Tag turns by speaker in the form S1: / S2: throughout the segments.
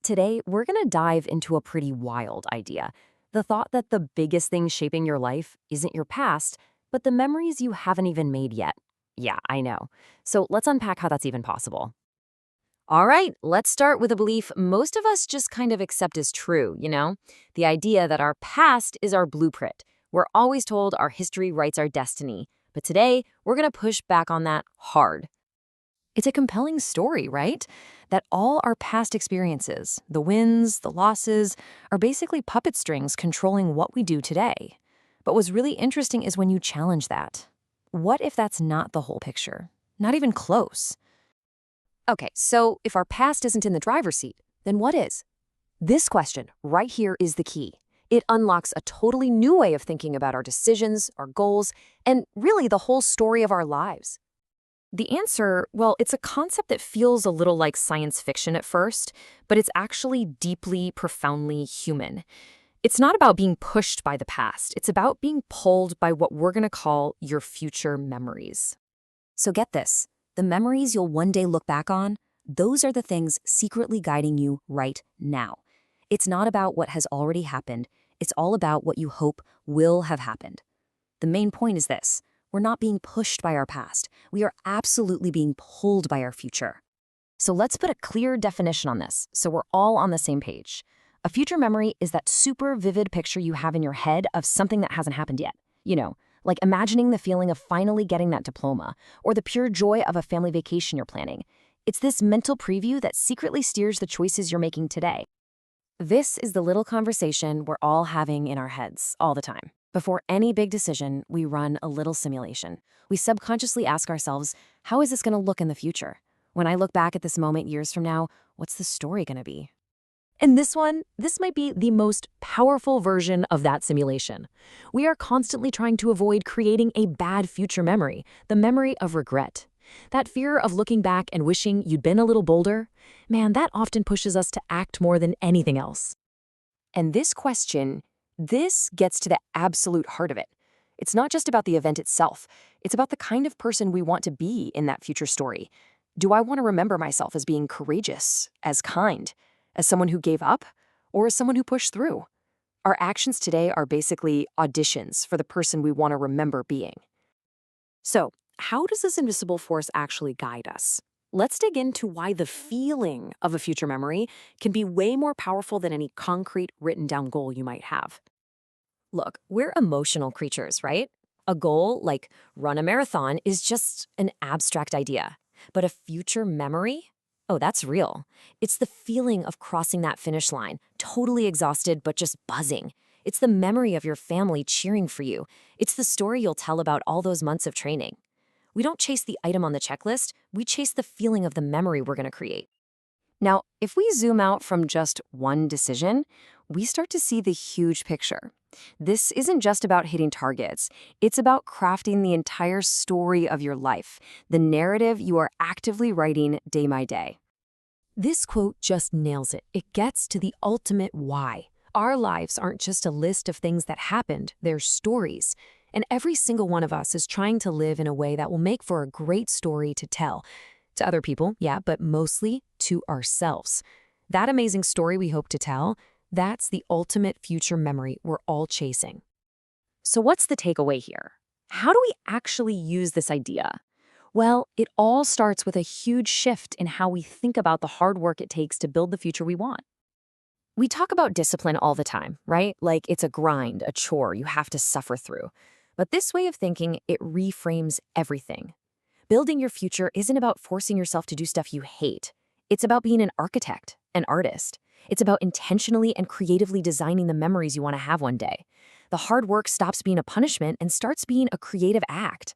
S1: Today, we're going to dive into a pretty wild idea. The thought that the biggest thing shaping your life isn't your past, but the memories you haven't even made yet. Yeah, I know. So let's unpack how that's even possible. All right, let's start with a belief most of us just kind of accept as true. The idea that our past is our blueprint. We're always told our history writes our destiny. But today, we're going to push back on that hard. It's a compelling story, right? That all our past experiences, the wins, the losses, are basically puppet strings controlling what we do today. But what's really interesting is when you challenge that. What if that's not the whole picture? Not even close. Okay, so if our past isn't in the driver's seat, then what is? This question right here is the key. It unlocks a totally new way of thinking about our decisions, our goals, and really the whole story of our lives. The answer, well, it's a concept that feels a little like science fiction at first, but it's actually deeply, profoundly human. It's not about being pushed by the past. It's about being pulled by what we're going to call your future memories. So get this. The memories you'll one day look back on, those are the things secretly guiding you right now. It's not about what has already happened. It's all about what you hope will have happened. The main point is this. We're not being pushed by our past. We are absolutely being pulled by our future. So let's put a clear definition on this so we're all on the same page. A future memory is that super vivid picture you have in your head of something that hasn't happened yet. Like imagining the feeling of finally getting that diploma or the pure joy of a family vacation you're planning. It's this mental preview that secretly steers the choices you're making today. This is the little conversation we're all having in our heads all the time. Before any big decision, we run a little simulation. We subconsciously ask ourselves, how is this going to look in the future? When I look back at this moment years from now, what's the story going to be? And this might be the most powerful version of that simulation. We are constantly trying to avoid creating a bad future memory, the memory of regret. That fear of looking back and wishing you'd been a little bolder, man, that often pushes us to act more than anything else. And this gets to the absolute heart of it. It's not just about the event itself. It's about the kind of person we want to be in that future story. Do I want to remember myself as being courageous, as kind, as someone who gave up, or as someone who pushed through? Our actions today are basically auditions for the person we want to remember being. So, how does this invisible force actually guide us? Let's dig into why the feeling of a future memory can be way more powerful than any concrete written down goal you might have. Look, we're emotional creatures, right? A goal like run a marathon is just an abstract idea. But a future memory? Oh, that's real. It's the feeling of crossing that finish line, totally exhausted but just buzzing. It's the memory of your family cheering for you. It's the story you'll tell about all those months of training. We don't chase the item on the checklist, we chase the feeling of the memory we're going to create. Now, if we zoom out from just one decision, we start to see the huge picture. This isn't just about hitting targets. It's about crafting the entire story of your life, the narrative you are actively writing day by day. This quote just nails it. It gets to the ultimate why. Our lives aren't just a list of things that happened, they're stories. And every single one of us is trying to live in a way that will make for a great story to tell. To other people, yeah, but mostly to ourselves. That amazing story we hope to tell, that's the ultimate future memory we're all chasing. So what's the takeaway here? How do we actually use this idea? Well, it all starts with a huge shift in how we think about the hard work it takes to build the future we want. We talk about discipline all the time, right? Like it's a grind, a chore you have to suffer through. But this way of thinking, it reframes everything. Building your future isn't about forcing yourself to do stuff you hate. It's about being an architect, an artist. It's about intentionally and creatively designing the memories you want to have one day. The hard work stops being a punishment and starts being a creative act.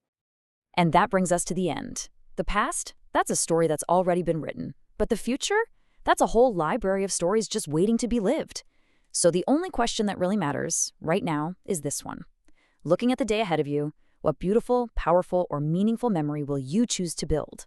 S1: And that brings us to the end. The past, that's a story that's already been written. But the future, that's a whole library of stories just waiting to be lived. So the only question that really matters right now is this one. Looking at the day ahead of you, what beautiful, powerful, or meaningful memory will you choose to build?